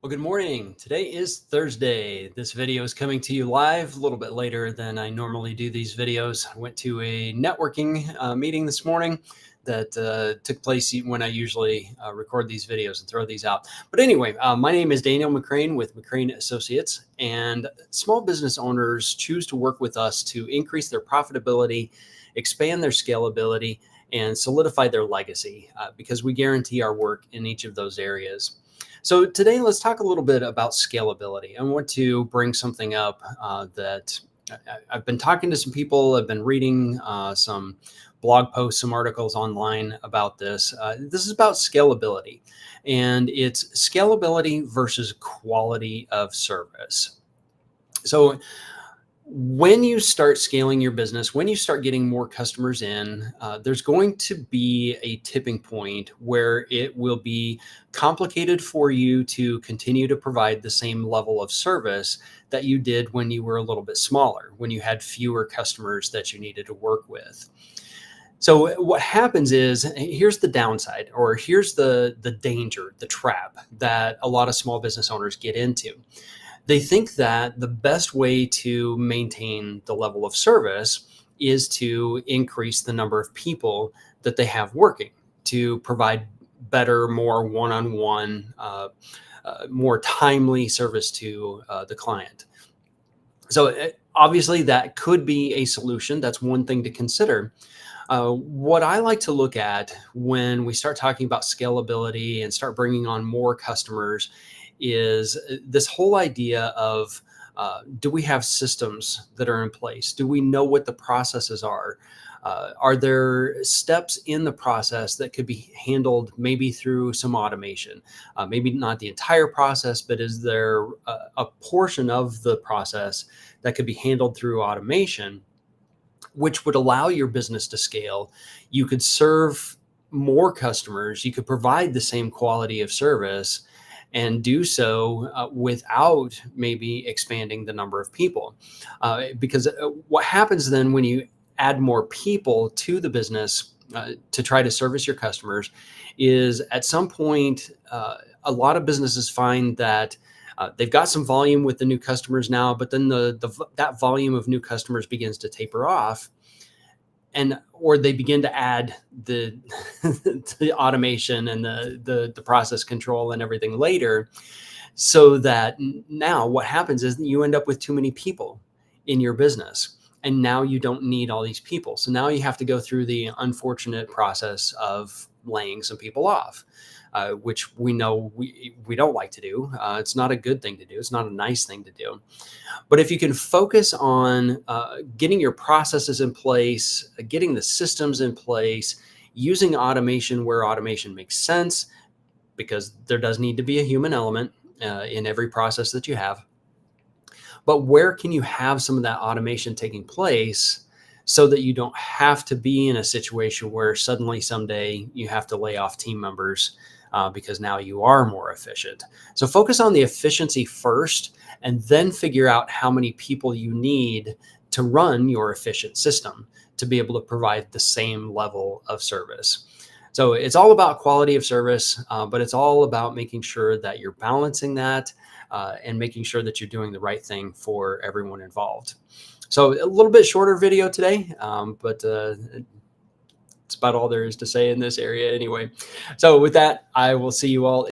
Well, good morning. Today is Thursday. This video is coming to you live a little bit later than I normally do these videos. I went to a networking meeting this morning that took place when I usually record these videos and throw these out. But anyway, my name is Daniel McCrane with McCrane Associates, and small business owners choose to work with us to increase their profitability, expand their scalability, and solidify their legacy because we guarantee our work in each of those areas. So today, let's talk a little bit about scalability. I want to bring something up that I've been talking to some people. I've been reading some blog posts, some articles online about this. This is about scalability, and it's scalability versus quality of service. So when you start scaling your business, when you start getting more customers in, there's going to be a tipping point where it will be complicated for you to continue to provide the same level of service that you did when you were a little bit smaller, when you had fewer customers that you needed to work with. So what happens is, here's the downside, or here's the danger, the trap that a lot of small business owners get into. They think that the best way to maintain the level of service is to increase the number of people that they have working to provide better, more one-on-one, more timely service to the client. So obviously that could be a solution. That's one thing to consider. What I like to look at when we start talking about scalability and start bringing on more customers is this whole idea of do we have systems that are in place? Do we know what the processes are? Are there steps in the process that could be handled maybe through some automation? Maybe not the entire process, but is there a portion of the process that could be handled through automation, which would allow your business to scale? You could serve more customers, you could provide the same quality of service, and do so without maybe expanding the number of people. Because what happens then when you add more people to the business to try to service your customers is at some point, a lot of businesses find that they've got some volume with the new customers now, but then that volume of new customers begins to taper off, or they begin to add the the automation and the process control and everything later, so that now what happens is that you end up with too many people in your business, and now you don't need all these people, so now you have to go through the unfortunate process of laying some people off, which we know we don't like to do. It's not a good thing to do. It's not a nice thing to do. But if you can focus on getting your processes in place, getting the systems in place, using automation where automation makes sense, because there does need to be a human element in every process that you have. But where can you have some of that automation taking place so that you don't have to be in a situation where suddenly someday you have to lay off team members because now you are more efficient? So focus on the efficiency first, and then figure out how many people you need to run your efficient system to be able to provide the same level of service. So it's all about quality of service, but it's all about making sure that you're balancing that and making sure that you're doing the right thing for everyone involved. So a little bit shorter video today, but it's about all there is to say in this area anyway. So with that, I will see you all